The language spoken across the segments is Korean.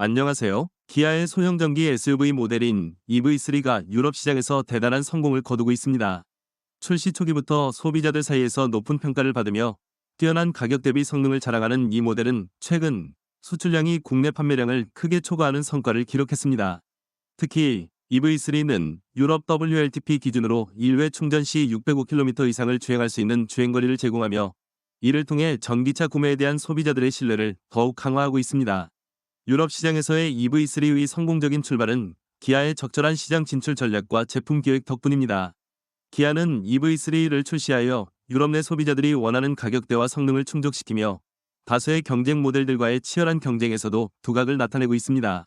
안녕하세요. 기아의 소형 전기 SUV 모델인 EV3가 유럽 시장에서 대단한 성공을 거두고 있습니다. 출시 초기부터 소비자들 사이에서 높은 평가를 받으며 뛰어난 가격 대비 성능을 자랑하는 이 모델은 최근 수출량이 국내 판매량을 크게 초과하는 성과를 기록했습니다. 특히 EV3는 유럽 WLTP 기준으로 1회 충전 시 605km 이상을 주행할 수 있는 주행거리를 제공하며 이를 통해 전기차 구매에 대한 소비자들의 신뢰를 더욱 강화하고 있습니다. 유럽 시장에서의 EV3의 성공적인 출발은 기아의 적절한 시장 진출 전략과 제품 기획 덕분입니다. 기아는 EV3를 출시하여 유럽 내 소비자들이 원하는 가격대와 성능을 충족시키며 다수의 경쟁 모델들과의 치열한 경쟁에서도 두각을 나타내고 있습니다.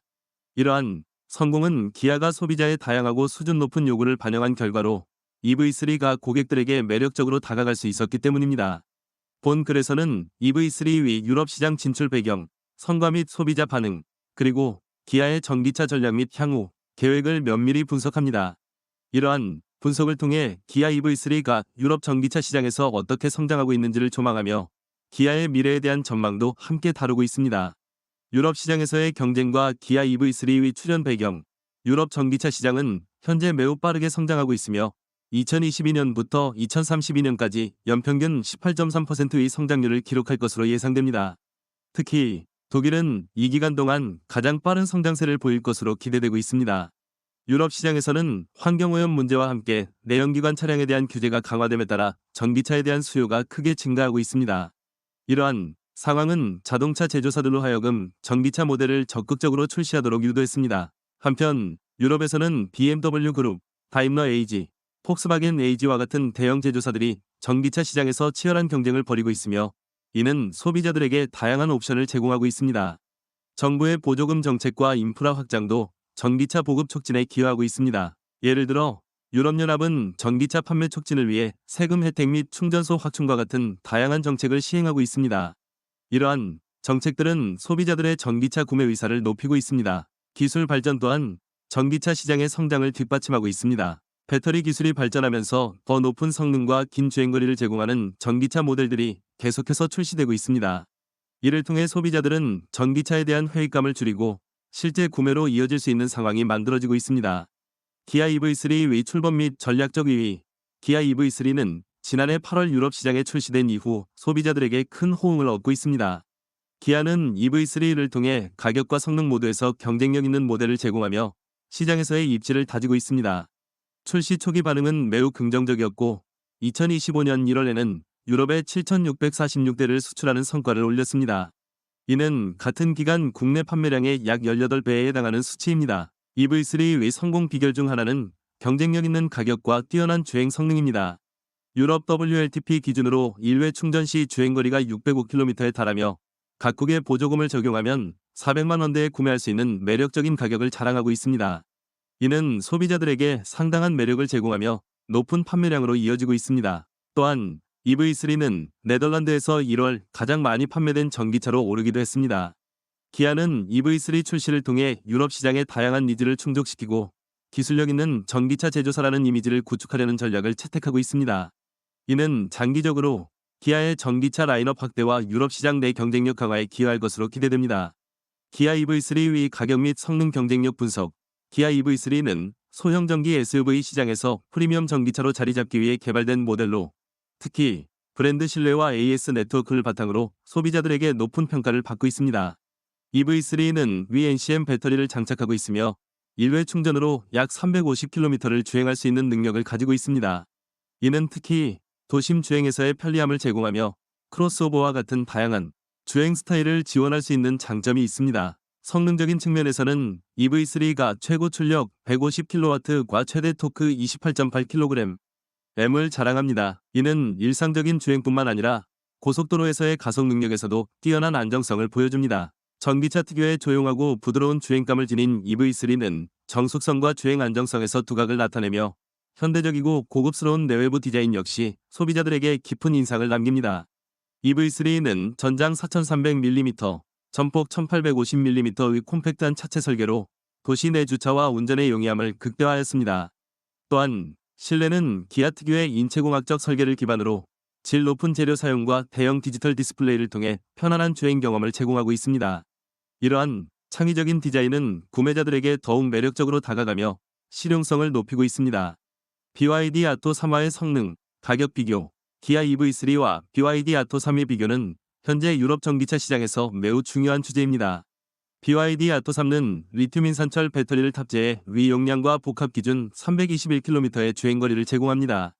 이러한 성공은 기아가 소비자의 다양하고 수준 높은 요구를 반영한 결과로 EV3가 고객들에게 매력적으로 다가갈 수 있었기 때문입니다. 본 글에서는 EV3의 유럽 시장 진출 배경, 성과 및 소비자 반응, 그리고 기아의 전기차 전략 및 향후 계획을 면밀히 분석합니다. 이러한 분석을 통해 기아 EV3가 유럽 전기차 시장에서 어떻게 성장하고 있는지를 조망하며 기아의 미래에 대한 전망도 함께 다루고 있습니다. 유럽 시장에서의 경쟁과 기아 EV3의 출현 배경, 유럽 전기차 시장은 현재 매우 빠르게 성장하고 있으며 2022년부터 2032년까지 연평균 18.3%의 성장률을 기록할 것으로 예상됩니다. 특히 독일은 이 기간 동안 가장 빠른 성장세를 보일 것으로 기대되고 있습니다. 유럽 시장에서는 환경오염 문제와 함께 내연기관 차량에 대한 규제가 강화됨에 따라 전기차에 대한 수요가 크게 증가하고 있습니다. 이러한 상황은 자동차 제조사들로 하여금 전기차 모델을 적극적으로 출시하도록 유도했습니다. 한편 유럽에서는 BMW 그룹, 다임러 AG, 폭스바겐 AG와 같은 대형 제조사들이 전기차 시장에서 치열한 경쟁을 벌이고 있으며 이는 소비자들에게 다양한 옵션을 제공하고 있습니다. 정부의 보조금 정책과 인프라 확장도 전기차 보급 촉진에 기여하고 있습니다. 예를 들어 유럽연합은 전기차 판매 촉진을 위해 세금 혜택 및 충전소 확충과 같은 다양한 정책을 시행하고 있습니다. 이러한 정책들은 소비자들의 전기차 구매 의사를 높이고 있습니다. 기술 발전 또한 전기차 시장의 성장을 뒷받침하고 있습니다. 배터리 기술이 발전하면서 더 높은 성능과 긴 주행거리를 제공하는 전기차 모델들이 계속해서 출시되고 있습니다. 이를 통해 소비자들은 전기차에 대한 회의감을 줄이고 실제 구매로 이어질 수 있는 상황이 만들어지고 있습니다. 기아 EV3의 출범 및 전략적 의의. 기아 EV3는 지난해 8월 유럽 시장에 출시된 이후 소비자들에게 큰 호응을 얻고 있습니다. 기아는 EV3를 통해 가격과 성능 모두에서 경쟁력 있는 모델을 제공하며 시장에서의 입지를 다지고 있습니다. 출시 초기 반응은 매우 긍정적이었고 2025년 1월에는 유럽에 7,646대를 수출하는 성과를 올렸습니다. 이는 같은 기간 국내 판매량의 약 18배에 해당하는 수치입니다. EV3의 성공 비결 중 하나는 경쟁력 있는 가격과 뛰어난 주행 성능입니다. 유럽 WLTP 기준으로 1회 충전 시 주행거리가 605km에 달하며 각국의 보조금을 적용하면 400만 원대에 구매할 수 있는 매력적인 가격을 자랑하고 있습니다. 이는 소비자들에게 상당한 매력을 제공하며 높은 판매량으로 이어지고 있습니다. 또한 EV3는 네덜란드에서 1월 가장 많이 판매된 전기차로 오르기도 했습니다. 기아는 EV3 출시를 통해 유럽 시장의 다양한 니즈를 충족시키고 기술력 있는 전기차 제조사라는 이미지를 구축하려는 전략을 채택하고 있습니다. 이는 장기적으로 기아의 전기차 라인업 확대와 유럽 시장 내 경쟁력 강화에 기여할 것으로 기대됩니다. 기아 EV3의 가격 및 성능 경쟁력 분석. 기아 EV3는 소형 전기 SUV 시장에서 프리미엄 전기차로 자리 잡기 위해 개발된 모델로 특히 브랜드 신뢰와 AS 네트워크를 바탕으로 소비자들에게 높은 평가를 받고 있습니다. EV3는 VNCM 배터리를 장착하고 있으며 1회 충전으로 약 350km를 주행할 수 있는 능력을 가지고 있습니다. 이는 특히 도심 주행에서의 편리함을 제공하며 크로스오버와 같은 다양한 주행 스타일을 지원할 수 있는 장점이 있습니다. 성능적인 측면에서는 EV3가 최고 출력 150kW과 최대 토크 28.8kg, M을 자랑합니다. 이는 일상적인 주행뿐만 아니라 고속도로에서의 가속 능력에서도 뛰어난 안정성을 보여줍니다. 전기차 특유의 조용하고 부드러운 주행감을 지닌 EV3는 정숙성과 주행 안정성에서 두각을 나타내며 현대적이고 고급스러운 내외부 디자인 역시 소비자들에게 깊은 인상을 남깁니다. EV3는 전장 4300mm, 전폭 1850mm의 콤팩트한 차체 설계로 도시 내 주차와 운전의 용이함을 극대화하였습니다. 또한 실내는 기아 특유의 인체공학적 설계를 기반으로 질 높은 재료 사용과 대형 디지털 디스플레이를 통해 편안한 주행 경험을 제공하고 있습니다. 이러한 창의적인 디자인은 구매자들에게 더욱 매력적으로 다가가며 실용성을 높이고 있습니다. BYD 아토 3화의 성능, 가격 비교. 기아 EV3와 BYD 아토 3의 비교는 현재 유럽 전기차 시장에서 매우 중요한 주제입니다. BYD 아토 3는 리튬 인산철 배터리를 탑재해 위 용량과 복합 기준 321km의 주행거리를 제공합니다.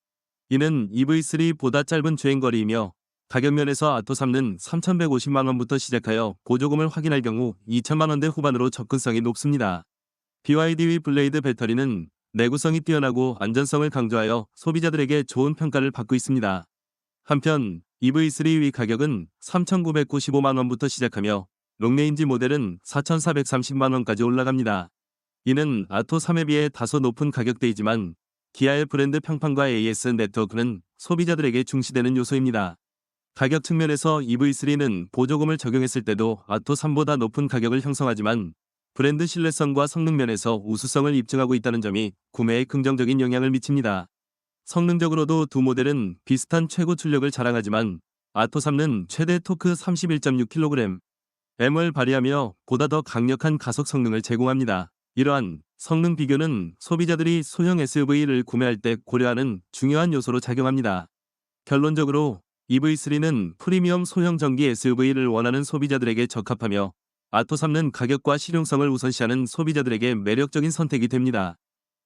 이는 EV3보다 짧은 주행거리이며 가격 면에서 아토 3는 3,150만원부터 시작하여 보조금을 확인할 경우 2천만원대 후반으로 접근성이 높습니다. BYD 블레이드 배터리는 내구성이 뛰어나고 안전성을 강조하여 소비자들에게 좋은 평가를 받고 있습니다. 한편 EV3 가격은 3,995만원부터 시작하며 롱레인지 모델은 4,430만원까지 올라갑니다. 이는 아토 3에 비해 다소 높은 가격대이지만 기아의 브랜드 평판과 AS 네트워크는 소비자들에게 중시되는 요소입니다. 가격 측면에서 EV3는 보조금을 적용했을 때도 아토 3보다 높은 가격을 형성하지만 브랜드 신뢰성과 성능 면에서 우수성을 입증하고 있다는 점이 구매에 긍정적인 영향을 미칩니다. 성능적으로도 두 모델은 비슷한 최고 출력을 자랑하지만 아토 3는 최대 토크 31.6kg, M을 발휘하며 보다 더 강력한 가속 성능을 제공합니다. 이러한 성능 비교는 소비자들이 소형 SUV를 구매할 때 고려하는 중요한 요소로 작용합니다. 결론적으로 EV3는 프리미엄 소형 전기 SUV를 원하는 소비자들에게 적합하며 아토 3는 가격과 실용성을 우선시하는 소비자들에게 매력적인 선택이 됩니다.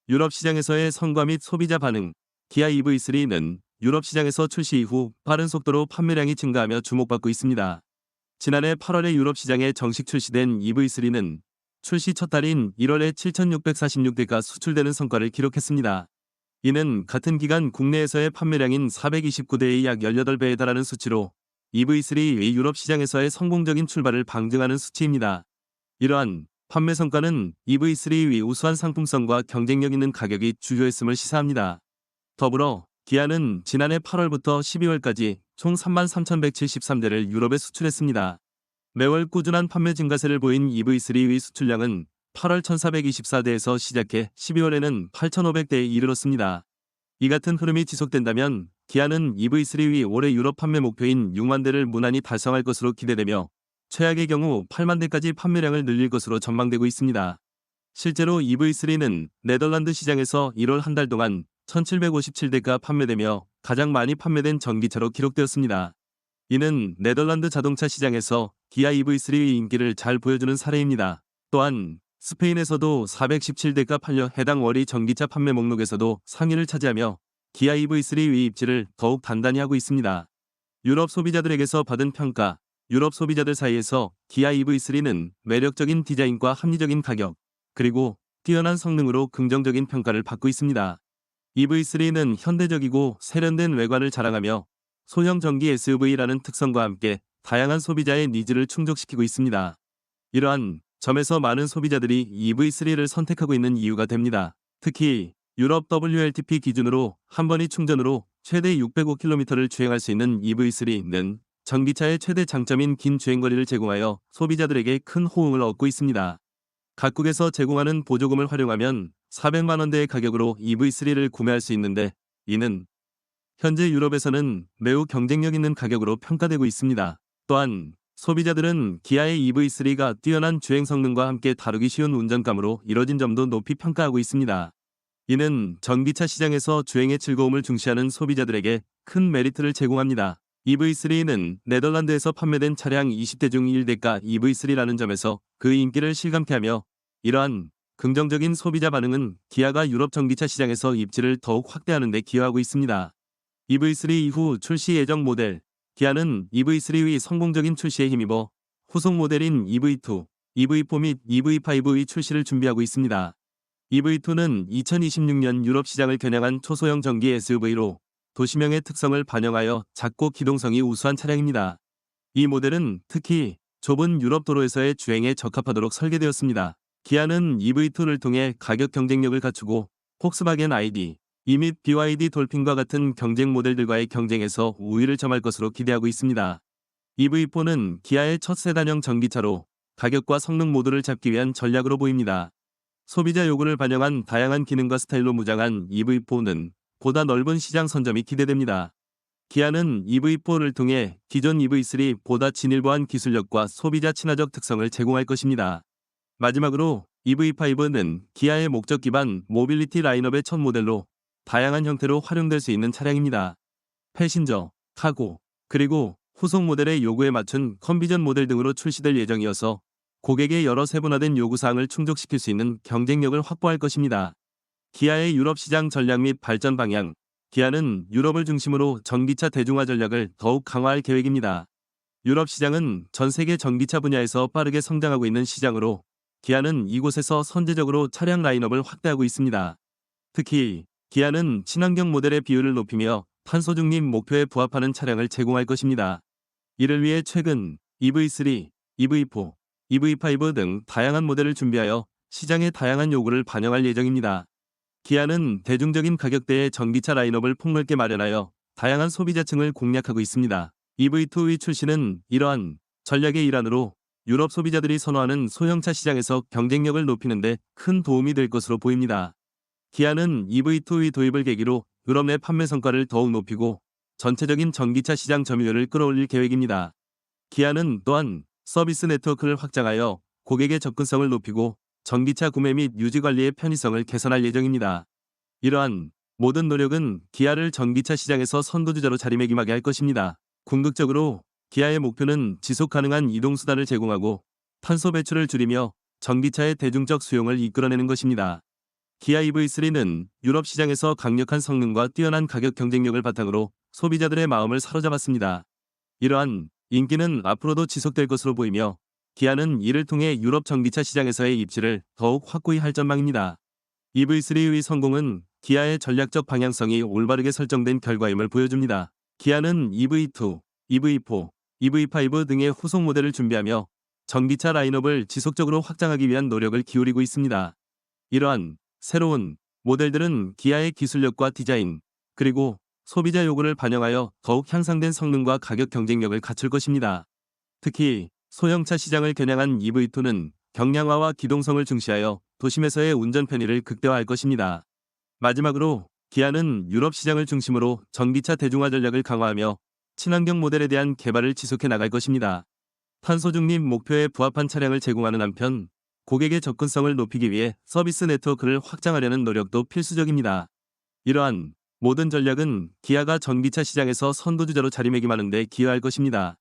유럽 시장에서의 성과 및 소비자 반응. 기아 EV3는 유럽 시장에서 출시 이후 빠른 속도로 판매량이 증가하며 주목받고 있습니다. 지난해 8월에 유럽 시장에 정식 출시된 EV3는 출시 첫 달인 1월에 7,646대가 수출되는 성과를 기록했습니다. 이는 같은 기간 국내에서의 판매량인 429대의 약 18배에 달하는 수치로 EV3의 유럽 시장에서의 성공적인 출발을 방증하는 수치입니다. 이러한 판매 성과는 EV3의 우수한 상품성과 경쟁력 있는 가격이 주요했음을 시사합니다. 더불어 기아는 지난해 8월부터 12월까지 총 33,173대를 유럽에 수출했습니다. 매월 꾸준한 판매 증가세를 보인 EV3의 수출량은 8월 1,424대에서 시작해 12월에는 8,500대에 이르렀습니다. 이 같은 흐름이 지속된다면 기아는 EV3의 올해 유럽 판매 목표인 6만 대를 무난히 달성할 것으로 기대되며 최악의 경우 8만 대까지 판매량을 늘릴 것으로 전망되고 있습니다. 실제로 EV3는 네덜란드 시장에서 1월 한 달 동안 1,757대가 판매되며 가장 많이 판매된 전기차로 기록되었습니다. 이는 네덜란드 자동차 시장에서 기아 EV3의 인기를 잘 보여주는 사례입니다. 또한 스페인에서도 417대가 팔려 해당 월의 전기차 판매 목록에서도 상위를 차지하며 기아 EV3의 입지를 더욱 단단히 하고 있습니다. 유럽 소비자들에게서 받은 평가. 유럽 소비자들 사이에서 기아 EV3는 매력적인 디자인과 합리적인 가격, 그리고 뛰어난 성능으로 긍정적인 평가를 받고 있습니다. EV3는 현대적이고 세련된 외관을 자랑하며 소형 전기 SUV라는 특성과 함께 다양한 소비자의 니즈를 충족시키고 있습니다. 이러한 점에서 많은 소비자들이 EV3를 선택하고 있는 이유가 됩니다. 특히 유럽 WLTP 기준으로 한 번의 충전으로 최대 605km를 주행할 수 있는 EV3는 전기차의 최대 장점인 긴 주행거리를 제공하여 소비자들에게 큰 호응을 얻고 있습니다. 각국에서 제공하는 보조금을 활용하면 400만원대의 가격으로 EV3를 구매할 수 있는데 이는 현재 유럽에서는 매우 경쟁력 있는 가격으로 평가되고 있습니다. 또한 소비자들은 기아의 EV3가 뛰어난 주행 성능과 함께 다루기 쉬운 운전감으로 이뤄진 점도 높이 평가하고 있습니다. 이는 전기차 시장에서 주행의 즐거움을 중시하는 소비자들에게 큰 메리트를 제공합니다. EV3는 네덜란드에서 판매된 차량 20대 중 1대가 EV3라는 점에서 그 인기를 실감케 하며 이러한 긍정적인 소비자 반응은 기아가 유럽 전기차 시장에서 입지를 더욱 확대하는 데 기여하고 있습니다. EV3 이후 출시 예정 모델. 기아는 EV3의 성공적인 출시에 힘입어 후속 모델인 EV2, EV4 및 EV5의 출시를 준비하고 있습니다. EV2는 2026년 유럽 시장을 겨냥한 초소형 전기 SUV로 도시명의 특성을 반영하여 작고 기동성이 우수한 차량입니다. 이 모델은 특히 좁은 유럽 도로에서의 주행에 적합하도록 설계되었습니다. 기아는 EV2를 통해 가격 경쟁력을 갖추고 폭스바겐 ID, 및 BYD 돌핀과 같은 경쟁 모델들과의 경쟁에서 우위를 점할 것으로 기대하고 있습니다. EV4는 기아의 첫 세단형 전기차로 가격과 성능 모두를 잡기 위한 전략으로 보입니다. 소비자 요구를 반영한 다양한 기능과 스타일로 무장한 EV4는 보다 넓은 시장 선점이 기대됩니다. 기아는 EV4를 통해 기존 EV3보다 진일보한 기술력과 소비자 친화적 특성을 제공할 것입니다. 마지막으로 EV5는 기아의 목적 기반 모빌리티 라인업의 첫 모델로 다양한 형태로 활용될 수 있는 차량입니다. 패신저, 카고, 그리고 후속 모델의 요구에 맞춘 컨비전 모델 등으로 출시될 예정이어서 고객의 여러 세분화된 요구사항을 충족시킬 수 있는 경쟁력을 확보할 것입니다. 기아의 유럽 시장 전략 및 발전 방향. 기아는 유럽을 중심으로 전기차 대중화 전략을 더욱 강화할 계획입니다. 유럽 시장은 전 세계 전기차 분야에서 빠르게 성장하고 있는 시장으로 기아는 이곳에서 선제적으로 차량 라인업을 확대하고 있습니다. 특히 기아는 친환경 모델의 비율을 높이며 탄소 중립 목표에 부합하는 차량을 제공할 것입니다. 이를 위해 최근 EV3, EV4, EV5 등 다양한 모델을 준비하여 시장의 다양한 요구를 반영할 예정입니다. 기아는 대중적인 가격대의 전기차 라인업을 폭넓게 마련하여 다양한 소비자층을 공략하고 있습니다. EV2의 출시는 이러한 전략의 일환으로 유럽 소비자들이 선호하는 소형차 시장에서 경쟁력을 높이는 데 큰 도움이 될 것으로 보입니다. 기아는 EV2의 도입을 계기로 유럽 내 판매 성과를 더욱 높이고 전체적인 전기차 시장 점유율을 끌어올릴 계획입니다. 기아는 또한 서비스 네트워크를 확장하여 고객의 접근성을 높이고 전기차 구매 및 유지 관리의 편의성을 개선할 예정입니다. 이러한 모든 노력은 기아를 전기차 시장에서 선도주자로 자리매김하게 할 것입니다. 궁극적으로 기아의 목표는 지속 가능한 이동수단을 제공하고 탄소 배출을 줄이며 전기차의 대중적 수용을 이끌어내는 것입니다. 기아 EV3는 유럽 시장에서 강력한 성능과 뛰어난 가격 경쟁력을 바탕으로 소비자들의 마음을 사로잡았습니다. 이러한 인기는 앞으로도 지속될 것으로 보이며 기아는 이를 통해 유럽 전기차 시장에서의 입지를 더욱 확고히 할 전망입니다. EV3의 성공은 기아의 전략적 방향성이 올바르게 설정된 결과임을 보여줍니다. 기아는 EV2, EV4, EV5 등의 후속 모델을 준비하며 전기차 라인업을 지속적으로 확장하기 위한 노력을 기울이고 있습니다. 이러한 새로운 모델들은 기아의 기술력과 디자인, 그리고 소비자 요구를 반영하여 더욱 향상된 성능과 가격 경쟁력을 갖출 것입니다. 특히 소형차 시장을 겨냥한 EV2는 경량화와 기동성을 중시하여 도심에서의 운전 편의를 극대화할 것입니다. 마지막으로 기아는 유럽 시장을 중심으로 전기차 대중화 전략을 강화하며 친환경 모델에 대한 개발을 지속해 나갈 것입니다. 탄소 중립 목표에 부합한 차량을 제공하는 한편 고객의 접근성을 높이기 위해 서비스 네트워크를 확장하려는 노력도 필수적입니다. 이러한 모든 전략은 기아가 전기차 시장에서 선도주자로 자리매김하는 데 기여할 것입니다.